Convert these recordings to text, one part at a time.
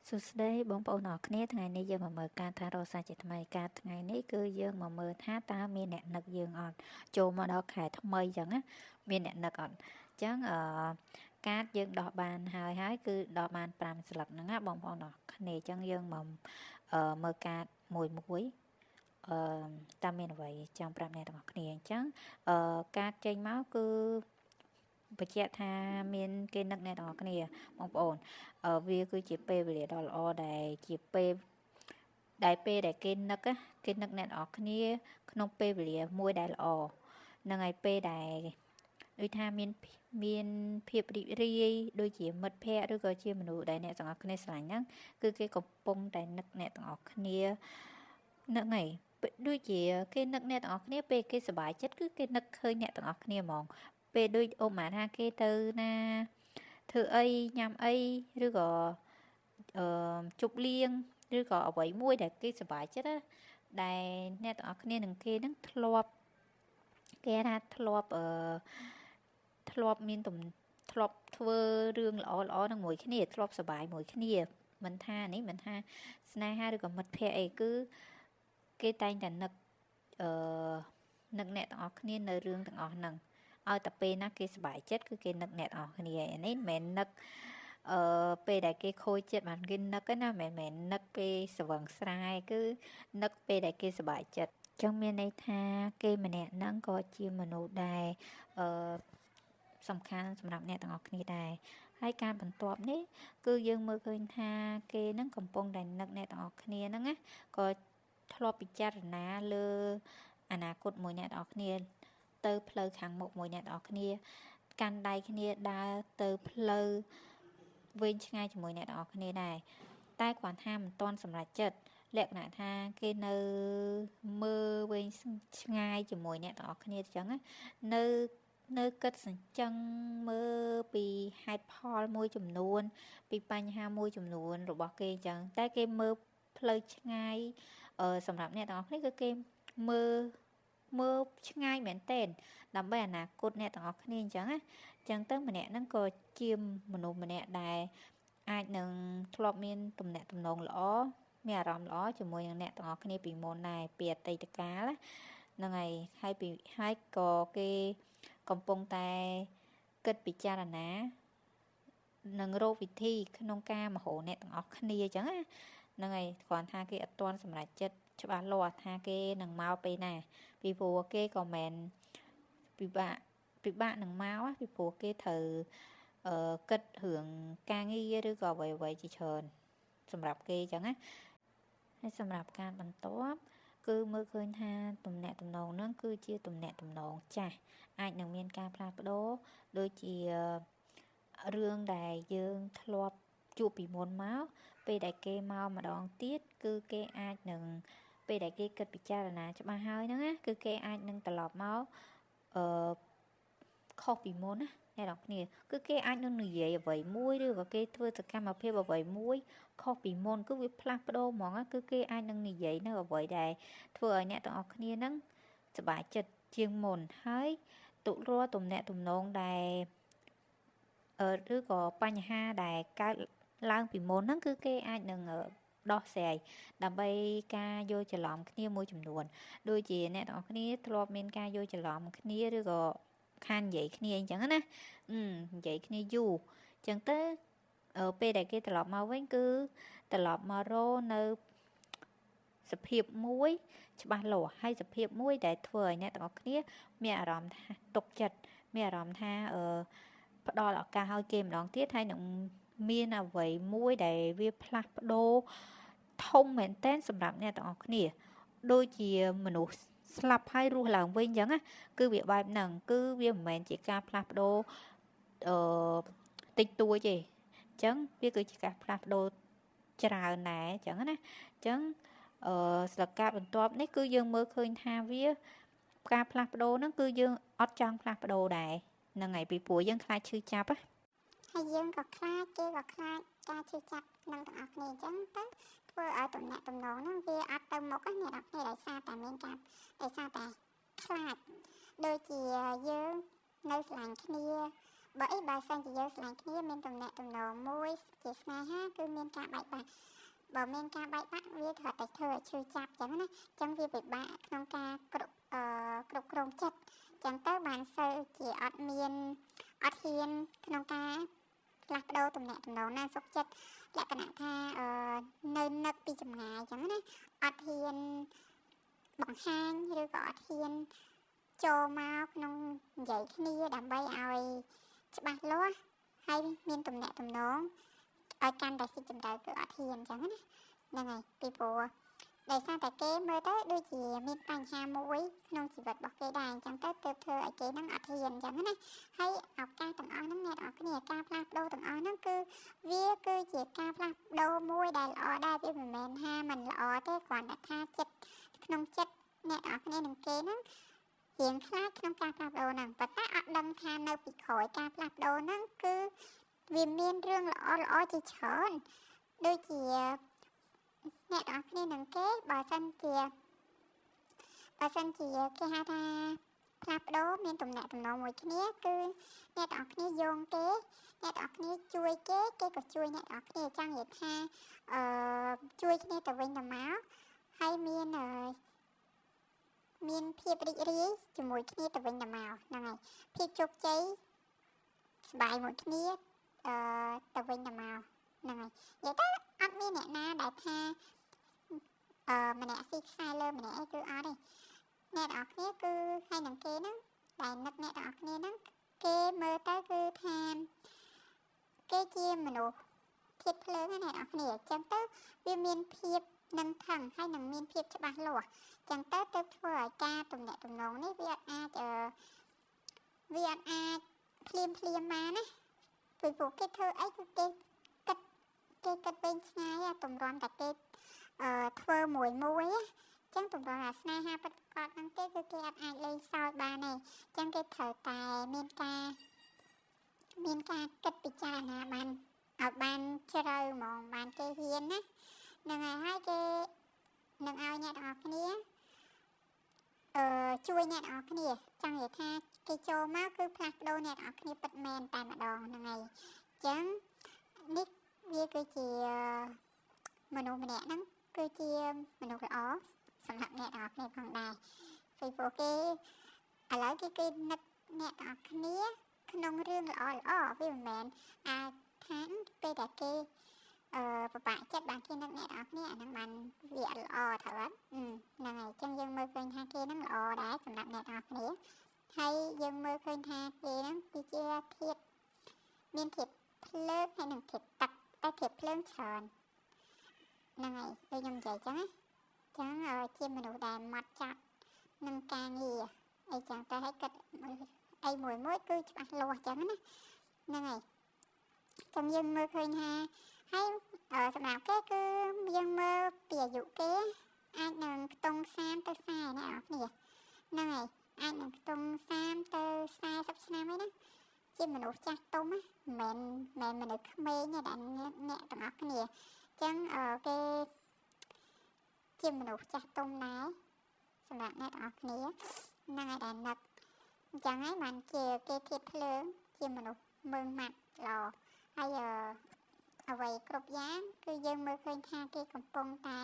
សួស្តីបងប្អូនអរគ្នាថ្ងៃនេះយើងមកមើលការថារសាជាថ្មីការថ្ងៃនេះគឺយើងមកមើលថាតើមានអ្នកនឹកយើងអត់ចូលមកដល់ខែថ្មីអញ្ចឹងណាមានអ្នកនឹកអត់អញ្ចឹងកាតយើងដោះបានហើយគឺដោះបាន5ស្លឹកហ្នឹងណាបងប្អូនអរគ្នាអញ្ចឹងយើងមកមើលកាតមួយតើមានអ្វីចង់ប្រាប់អ្នកទាំងអស់គ្នាអញ្ចឹងកាតចេញមកគឺបញ្ជាក់ថាមានគេនឹកអ្នកទាំងអស់គ្នាបងប្អូនវាគឺជាពេលវេលាដ៏ល្អដែលជាពេលដែលគេនឹកអ្នកទាំងអស់គ្នាក្នុងពេលវេលាមួយដែលល្អនឹងហើយពេលដែលដូចថាមានភាពរីករាយដូចជាមិត្តភ័ក្តិឬក៏ជាមនុស្សដែលអ្នកទាំងអស់គ្នាស្រឡាញ់ហ្នឹងគឺគេកំពុងតែនឹកអ្នកទាំងអស់គ្នានឹកហើយដូចជាគេនឹកអ្នកទាំងអស់គ្នាពេលគេសប្បាយចិត្តគឺគេនឹកឃើញអ្នកទាំងអស់គ្នាហ្មងពេលដូចអូម៉ាថាគេទៅណាធ្វើអីញ៉ាំអីឬក៏ជប់លៀងឬក៏អ្វីមួយដែលគេសប្បាយចិត្តណាដែលអ្នកទាំងអស់គ្នានឹងគេនឹងធ្លាប់គេថាធ្លាប់មានធ្លាប់ធ្វើរឿងល្អនឹងមួយគ្នាធ្លាប់សប្បាយមួយគ្នាមិនថាស្នេហាឬក៏មិត្តភ័ក្តិអីគឺគេតែងតែនឹកអ្នកទាំងអស់គ្នានៅរឿងទាំងអស់ហ្នឹងឲ្យតែពេលណាគេសប្បាយចិត្តគឺគេនឹកអ្នកទាំងអស់គ្នានេះមិនមែននឹកពេលដែលគេខូចចិត្តបានគេនឹកណាមិនមែននឹកពេលស្វឹងស្រាយគឺនឹកពេលដែលគេសប្បាយចិត្តចឹងមានន័យថាគេម្នាក់ហ្នឹងក៏ជាមនុស្សដែលសំខាន់សម្រាប់អ្នកទាំងអស់គ្នាដែរហើយការបន្ទាប់នេះគឺយើងមើលឃើញថាគេនឹងកំពុងតែនឹកអ្នកទាំងអស់គ្នាហ្នឹងណាក៏ធ្លាប់ពិចារណាលើអនាគតមួយអ្នកទាំងអស់គ្នាទៅផ្លូវខាងមុខមួយអ្នកទាំងអស់គ្នាកាន់ដៃគ្នាដើរទៅផ្លូវវែងឆ្ងាយជាមួយអ្នកទាំងអស់គ្នាដែរតែគ្រាន់ថាមិនទាន់សម្រេចចិត្តលក្ខណៈថាគេនៅមើលវែងឆ្ងាយជាមួយអ្នកទាំងអស់គ្នាអញ្ចឹងនៅគិតសញ្ជឹងមើលពីហេតុផលមួយចំនួនពីបញ្ហាមួយចំនួនរបស់គេអញ្ចឹងតែគេមើលផ្លូវឆ្ងាយសម្រាប់អ្នកទាំងអស់គ្នាគឺគេមើលឆ្ងាយមែនទែនដើម្បីអនាគតអ្នកទាំងអស់គ្នាអញ្ចឹងណាអញ្ចឹងទៅម្នាក់ហ្នឹងក៏ជាមនុស្សម្នាក់ដែលអាចនឹងធ្លាប់មានទំនាក់ទំនងល្អមានអារម្មណ៍ល្អជាមួយនឹងអ្នកទាំងអស់គ្នាពីមុនដែរពីអតីតកាលហ្នឹងហើយក៏គេកំពុងតែគិតពិចារណានឹងរកវិធីក្នុងការមហោអ្នកទាំងអស់គ្នាអញ្ចឹងណាហ្នឹងហើយគ្រាន់ថាគេអត់ទាន់សម្រេចចិត្តច្បាស់លាស់ថាគេនឹងមកពេលណាពីព្រោះគេក៏មិនពិបាកនឹងមកពីព្រោះគេត្រូវគិតរឿងការងារឬក៏អ្វីជាច្រើនសម្រាប់គេអញ្ចឹងណាហើយសម្រាប់ការបន្ទាប់គឺមើលឃើញថាទំនាក់ទំនងហ្នឹងគឺជាទំនាក់ទំនងចាស់អាចនឹងមានការផ្លាស់ប្ដូរដូចជារឿងដែលយើងធ្លាប់ជួបពីមុនមកពេលដែលគេមកម្ដងទៀតគឺគេអាចនឹងពេលដែលគេគិតពិចារណាច្បាស់ហើយហ្នឹងណាគឺគេអាចនឹងត្រឡប់មកខុសពីមុនណាអ្នកនរគ្នាគឺគេអាចនឹងនិយាយអ្វីមួយឬក៏គេធ្វើសកម្មភាពអ្វីមួយខុសពីមុនគឺវាផ្លាស់ប្ដូរហ្មងគឺគេអាចនឹងនិយាយនៅអ្វីដែលធ្វើឲ្យអ្នកទាំងអស់គ្នាហ្នឹងសប្បាយចិត្តជាងមុនហើយរាល់ទំនាក់ទំនងដែលឬក៏បញ្ហាដែលកើតឡើងពីមុនហ្នឹងគឺគេអាចនឹងដោះស្រាយដើម្បីការយល់ច្រឡំគ្នាមួយចំនួនដូចជាអ្នកទាំងអស់គ្នាធ្លាប់មានការយល់ច្រឡំគ្នាឬក៏ខាននិយាយគ្នាអញ្ចឹងណានិយាយគ្នាយូរអញ្ចឹងទៅពេលដែលគេត្រឡប់មកវិញគឺត្រឡប់មករកនៅសភាពមួយច្បាស់លាស់ហើយសភាពមួយដែលធ្វើឲ្យអ្នកទាំងអស់គ្នាមានអារម្មណ៍ថាទុកចិត្តមានអារម្មណ៍ថាផ្ដល់ឱកាសឲ្យគេម្ដងទៀតហើយនឹងមានអ្វីមួយដែលវាផ្លាស់ប្ដូរធំមែនទែនសម្រាប់អ្នកទាំងអស់គ្នាដូចជាមនុស្សស្លាប់ហើយរស់ឡើងវិញអញ្ចឹងណាគឺវាបែបហ្នឹងគឺវាមិនមែនជាការផ្លាស់ប្ដូរតិចតួចទេអញ្ចឹងវាគឺជាការផ្លាស់ប្ដូរច្រើនដែរអញ្ចឹងណាអញ្ចឹងស្លឹកការបន្ទាប់នេះគឺយើងមើលឃើញថាវាការផ្លាស់ប្ដូរហ្នឹងគឺយើងអត់ចង់ផ្លាស់ប្ដូរដែរហ្នឹងហើយពីព្រោះយើងខ្លាចឈឺចាប់ណាហើយយើងក៏ខ្លាចគេក៏ខ្លាចការឈឺចាប់នឹងទាំងអស់គ្នាអញ្ចឹងទៅធ្វើឲ្យទំនាក់ទំនងហ្នឹងវាអត់ទៅមុខណាអ្នកនរគ្នាដោយសារតែមានការដោយសារតែខ្លាចដូចជាយើងនៅស្រឡាញ់គ្នា បើសិនជាយើងស្រឡាញ់គ្នាមានទំនាក់ទំនងមួយជាស្នេហាគឺមានការបែកបាក់បើមានការបែកបាក់វាត្រូវតែធ្វើឲ្យឈឺចាប់ចឹងណាចឹងវាពិបាកក្នុងការគ្រប់គ្រងចិត្តចឹងទៅបានសូវជាអត់ហ៊ានក្នុងការផ្លាស់ប្ដូរទំនាក់ទំនងណាសុខចិត្តលក្ខណៈថានៅនឹកពីចម្ងាយចឹងណាអត់ហ៊ានបង្ហាញឬក៏អត់ហ៊ានចូលមកក្នុងនិយាយគ្នាដើម្បីឲ្យច្បាស់លាស់ហើយមានទំនាក់ទំនងឲ្យកាន់តែស៊ីជម្រៅគឺអត់ហ៊ានចឹងណាហ្នឹងហើយពីព្រោះដោយសារតែគេមើលទៅដូចជាមានបញ្ហាមួយក្នុងជីវិតរបស់គេដែរអញ្ចឹងទៅទើបធ្វើឲ្យគេហ្នឹងអត់ហ៊ានអញ្ចឹងណាហើយឱកាសទាំងអស់ហ្នឹងអ្នកនរគ្នាការផ្លាស់ប្ដូរទាំងអស់ហ្នឹងគឺវាគឺជាការផ្លាស់ប្ដូរមួយដែលល្អដែរវាមិនមែនថាมันល្អទេគ្រាន់តែថាចិត្តក្នុងចិត្តអ្នកនរគ្នានឹងគេហ្នឹងរៀងខ្លាចក្នុងការផ្លាស់ប្ដូរហ្នឹងប៉ុន្តែអត់ដឹងថានៅពីក្រោយការផ្លាស់ប្ដូរហ្នឹងគឺវាមានរឿងល្អជាច្រើនដូចជាអ្នកនរគ្នានឹងគេបើសិនជាគេហៅថាផ្លាស់ប្ដូរមានទំនាក់ទំនងមួយគ្នាគឺអ្នកនរគ្នាយងគេអ្នកនរគ្នាជួយគេក៏ជួយអ្នកនរគ្នាចង់និយាយថាជួយគ្នាទៅវិញទៅមកហើយមានភាពរីករាយជាមួយគ្នាទៅវិញទៅមកហ្នឹងហើយភាពជោគជ័យសប្បាយមួយគ្នាទៅវិញទៅមកហ្នឹងហើយនិយាយទៅអត់មានអ្នកណាដែលថាម្នាក់ស៊ីខ្សែលើម្នាក់អីគឺអត់ទេអ្នកនរគ្នាគឺហើយនឹងគេហ្នឹងដែលនឹកអ្នកនរគ្នាហ្នឹងគេមើលទៅគឺថាគេជាមនុស្សធាតុភ្លើងណាអ្នកនរគ្នាអញ្ចឹងទៅវាមានភាពនឹងថឹងហើយនឹងមានភាពច្បាស់លាស់អញ្ចឹងទៅទើបធ្វើឲ្យការទំនាក់ទំនងនេះវាអាចភ្លាមមកណាពីព្រោះគេធ្វើអីគឺគេគិតវិញឆ្ងាយតម្រាំតែគេធ្វើមួយចឹងតម្រាំអាស្នេហាពិតប្រាកដហ្នឹងគេគឺគេអាចលេងសើចបានទេចឹងគេត្រូវតែមានការគិតពិចារណាបានឲ្យបានជ្រៅហ្មងបានគេហ៊ានណាហ្នឹងហើយគេនឹងឲ្យអ្នកនរគ្នាជួយអ្នកនរគ្នាចង់និយាយថាគេចូលមកគឺផ្លាស់ប្ដូរអ្នកនរគ្នាពិតមែនតែម្ដងហ្នឹងហើយចឹងនេះវាគឺជាមនុស្សម្នាក់ហ្នឹងគឺជាមនុស្សល្អសម្រាប់អ្នកនរគ្នាផងដែរពីព្រោះគេឥឡូវគេនឹកអ្នកនរគ្នាក្នុងរឿងល្អវាមិនមែនអាចថាពេលតែគេពិបាកចិត្តបានគេនឹកអ្នកនរគ្នាអាហ្នឹងបានវាអត់ល្អត្រូវអត់ហ្នឹងហើយចឹងយើងមើលឃើញថាគេហ្នឹងល្អដែរសម្រាប់អ្នកនរគ្នាហើយយើងមើលឃើញថាគេហ្នឹងគឺជាធាតុមានធាតុភ្លើងហើយនិងធាតុទឹកតែធាតុភ្លើងច្រើនហ្នឹងហើយដូចខ្ញុំនិយាយចឹងណាចឹងជាមនុស្សដែលម៉ត់ចត់នឹងការងារអីចឹងទៅឲ្យគិតអីមួយគឺច្បាស់លាស់ចឹងណាហ្នឹងហើយចឹងយើងមើលឃើញថាហើយសម្រាប់គេគឺយើងមើលពីអាយុគេអាចនឹងខ្ទង់30ទៅ40ណាអ្នកនរគ្នាហ្នឹងហើយអាចនឹងខ្ទង់30ទៅ40ឆ្នាំឯណាជាមនុស្សចាស់ទុំណាមិនមែនមនុស្សក្មេងទេដែលអ្នកទាំងអស់គ្នាចឹងគេជាមនុស្សចាស់ទុំដែរសម្រាប់អ្នកទាំងអស់គ្នាហ្នឹងហើយដែលនឹកអញ្ចឹងហើយបានជាគេធៀបភ្លើងជាមនុស្សមើងម៉ាត់ល្អហើយអ្វីគ្រប់យ៉ាងគឺយើងមើលឃើញថាគេកំពុងតែ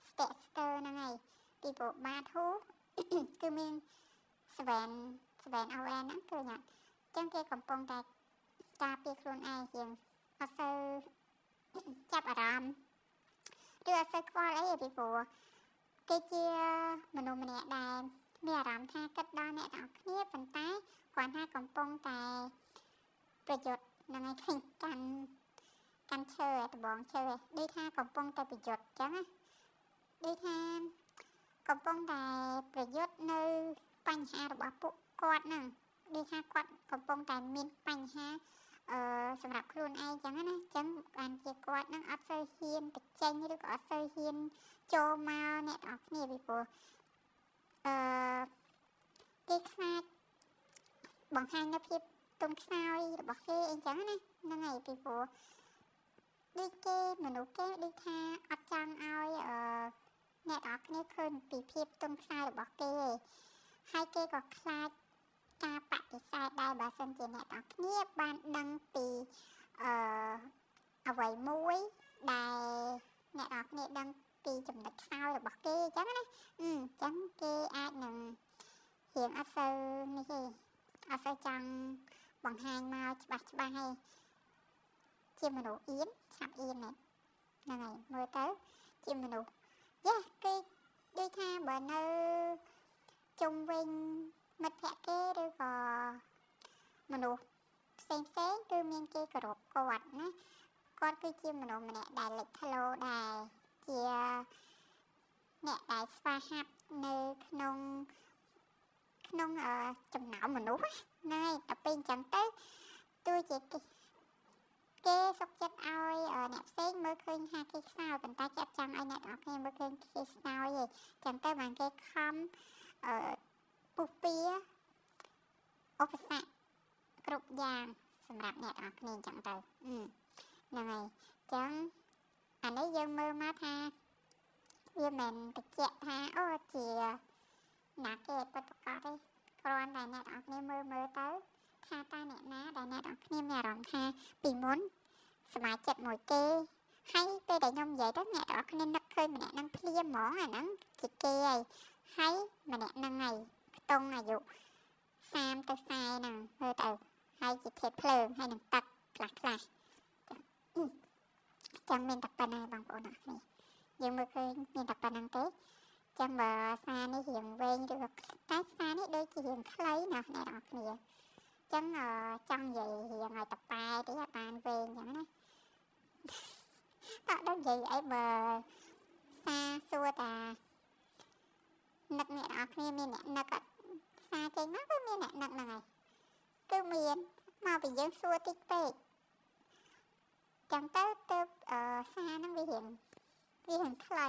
ស្ទាក់ស្ទើរហ្នឹងហើយពីព្រោះបាធូគឺមានស្វែនអវែនហ្នឹងគឺអញ្ចឹងគេកំពុងតែការពារខ្លួនឯងជាងអត់សូវចាប់អារម្មណ៍ឬអត់សូវខ្វល់អីពីព្រោះគេជាមនុស្សម្នាក់ដែលមានអារម្មណ៍ថាគិតដល់អ្នកទាំងគ្នាប៉ុន្តែគ្រាន់តែកំពុងតែប្រយុទ្ធនឹងឲ្យឃើញកាន់ឈើដបងឈើដូចថាកំពុងតែប្រយុទ្ធអញ្ចឹងណាដូចថាកំពុងតែប្រយុទ្ធនៅបញ្ហារបស់ពួកគាត់ហ្នឹងដូចថាគាត់កំពុងតែមានបញ្ហាសម្រាប់ខ្លួនឯងចឹងណាចឹងបានជាគាត់នឹងអត់សូវហ៊ានបញ្ចេញឬក៏អត់សូវហ៊ានចូលមកអ្នកទាំងអស់គ្នាពីព្រោះគេខ្លាចបង្ហាញនូវភាពទុំខ្សោយរបស់គេអីចឹងណាហ្នឹងហើយពីព្រោះដូចគេមនុស្សគេដូចថាអត់ចង់ឲ្យអ្នកទាំងអស់គ្នាឃើញពីភាពទុំខ្សោយរបស់គេហើយគេក៏ខ្លាច ការបដិសេធដែរបើសិនជាអ្នកទាំងគ្នាបានដឹងពីអ្វីមួយដែលអ្នកទាំងគ្នាដឹងពីចំណុចខ្សោយរបស់គេអញ្ចឹងណាអញ្ចឹងគេអាចនឹងរៀងអត់សូវនេះទេអត់សូវចង់បង្ហាញមកច្បាស់ទេជាមនុស្សអៀនឆាប់អៀនហ្នឹងហើយមើលទៅជាមនុស្សយ៉ាគេដូចថាបើនៅជុំវិញមិត្តភក្តិគេឬក៏មនុស្សផ្សេងគឺមានគេគោរពគាត់ណាគាត់គឺជាមនុស្សម្នាក់ដែលលេចធ្លោដែរជាអ្នកដែលស្វាហាប់នៅក្នុងចំណោមមនុស្សណាតែពេលអញ្ចឹងទៅទោះជាគេសុខចិត្តឲ្យអ្នកផ្សេងមើលឃើញថាគេខ្សោយប៉ុន្តែគេអត់ចង់ឲ្យអ្នកទាំងគ្នាមើលឃើញគេខ្សោយទេអញ្ចឹងទៅបានគេខំពុះពៀឧបសគ្គគ្រប់យ៉ាងសម្រាប់អ្នកទាំងគ្នាអញ្ចឹងទៅហ្នឹងហើយអញ្ចឹងអានេះយើងមើលមកថាវាមិនបញ្ជាក់ថាអូជាណាគេពិតប្រាកដទេគ្រាន់តែអ្នកទាំងគ្នាមើលទៅថាតើអ្នកណាដែលអ្នកទាំងគ្នាមានអារម្មណ៍ថាពីមុនសមាជិកមួយគេហើយពេលដែលខ្ញុំនិយាយទៅអ្នកទាំងគ្នានឹកឃើញម្នាក់នឹងភ្លាមហ្មងអាហ្នឹងជាគេហើយម្នាក់ហ្នឹងហើយខ្ទង់អាយុ30ទៅ40ហ្នឹងមើលទៅហើយជាធាតុភ្លើងហើយនឹងទឹកខ្លះចាំមានតែប៉ុណ្ណាបងប្អូនអរគ្នាយើងមើលឃើញមានតែប៉ុណ្្នឹងទេចាំបើសារនេះរៀងវែងឬក៏តែសារនេះដូចជារៀងខ្លីណាស់អ្នកនរគ្នាចឹងចង់និយាយរៀងឲ្យតប៉ែទេបានវែងចឹងណាតើដល់និយាយអីបើសារសួរតានឹកអ្នកនរគ្នាមានអ្នកនឹកអត់សារចេញមកគឺមានអ្នកនឹកហ្នឹងហើយគឺមានមកពីយើងសួរតិចពេកចឹងទៅសារហ្នឹងវារៀងខ្លី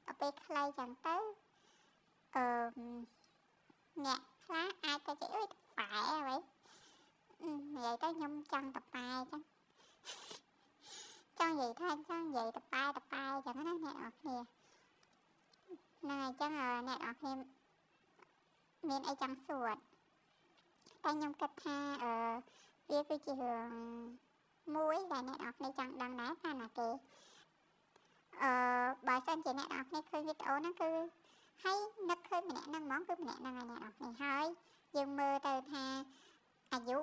ដល់ពេលខ្លីចឹងទៅអ្នកខ្លះអាចទៅគេអើយប៉ែអ្វីនិយាយទៅខ្ញុំចង់តប៉ែចឹងចង់និយាយថាចង់និយាយតប៉ែចឹងណាអ្នកនរគ្នាហ្នឹងហើយចឹងអ្នកនរគ្នាមានអីចង់សួរតែខ្ញុំគិតថាវាគឺជារឿងមួយដែលអ្នកនរគ្នាចង់ដឹងដែរថាណាគេបើសិនជាអ្នកនរគ្នាឃើញវីដេអូហ្នឹងគឺហើយនឹកឃើញម្នាក់ហ្នឹងហ្មងគឺម្នាក់ហ្នឹងហើយអ្នកនរគ្នាហើយយើងមើលទៅថាអាយុ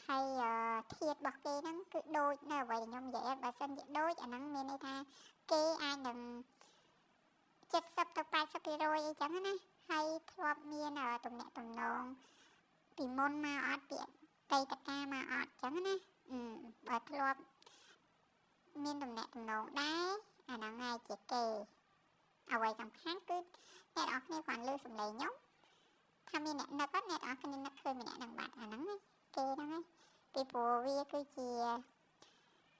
ហើយធាតុរបស់គេហ្នឹងគឺដូចនៅអ្វីដែលខ្ញុំនិយាយបើសិនជាដូចអាហ្នឹងមានន័យថាគេអាចនឹង70ទៅ80%អីចឹងណាហើយធ្លាប់មានទំនាក់ទំនងពីមុនមកអត់ពីតីតកាមកអត់ចឹងណាបើធ្លាប់មានទំនាក់ទំនងដែរអាហ្នឹងហើយជាគេអ្វីសំខាន់គឺអ្នកនរគ្នាគ្រាន់លើសំឡេងខ្ញុំថាមានអ្នកនឹកអត់អ្នកនរគ្នានឹកឃើញម្នាក់ហ្នឹងបាត់អាហ្នឹងគេហ្នឹងហើយពីព្រោះវាគឺជា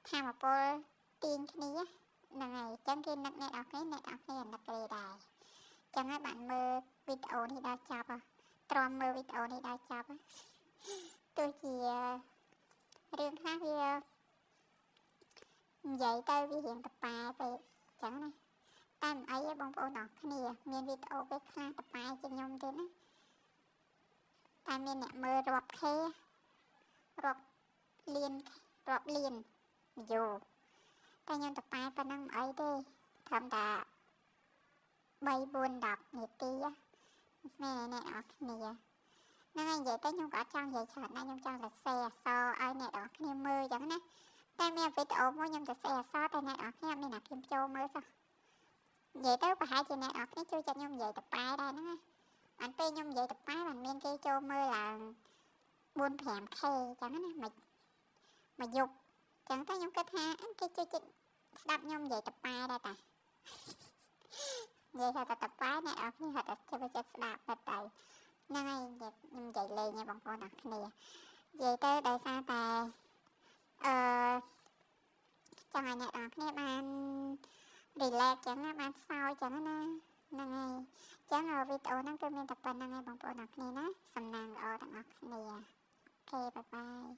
ធម៌ពលទាញគ្នាហ្នឹងហើយអញ្ចឹងគេនឹកអ្នកនរគ្នានឹកគេដែរអញ្ចឹងហើយbạnមើលវីដេអូនេះដល់ចប់ទ្រាំមើលវីដេអូនេះដល់ចប់ទោះជារឿងខ្លះវានិយាយទៅវារៀងតប៉ែពេកអញ្ចឹងណាតែមិនអីទេបងប្អូនអរគ្នាមានវីដេអូគេខ្លះតប៉ែជាងខ្ញុំទៀតណាតែមានអ្នកមើលរាប់ខេរាប់លានយូតែខ្ញុំតប៉ែប៉ុណ្ណឹងមិនអីទេត្រឹមតែ3 4 10នាទីមែនអ្នកនរគ្នាហ្នឹងហើយនិយាយទៅខ្ញុំក៏អត់ចង់និយាយច្រើនណាស់ខ្ញុំចង់សរសេរអក្សរឲ្យអ្នកនរគ្នាមើលអញ្ចឹងណាតែមានវីដេអូមួយខ្ញុំសរសេរអក្សរតែអ្នកនរគ្នាអត់មានអ្នកខ្ញុំចូលមើលសោះនិយាយទៅប្រហែលជាអ្នកនរគ្នាជួយចិត្តខ្ញុំនិយាយតប៉ែដែរហ្នឹងណាអត់ពេលខ្ញុំនិយាយតប៉ែបានមានគេចូលមើលឡើង4 5k អញ្ចឹងណាមកយប់អញ្ចឹងតែខ្ញុំគិតថាគេជួយចិត្តស្ដាប់ខ្ញុំនិយាយតប៉ែដែរតានិយាយថាតប៉ែអ្នកនរគ្នាហត់តែជួយចិត្តស្ដាប់តែហ្នឹងហើយខ្ញុំនិយាយលេងឯងបងប្អូនអរគ្នានិយាយទៅដោយសារតែចង់ឲ្យអ្នកនរគ្នាបាន relax ចឹងណាបានសើចចឹងណាហ្នឹងហើយចឹងវីដេអូហ្នឹងគឺមានតែប៉ុណ្្នឹងឯងបងប្អូនអរគ្នាណាសំណាងល្អទាំងអស់គ្នាអូខេបាយបាយ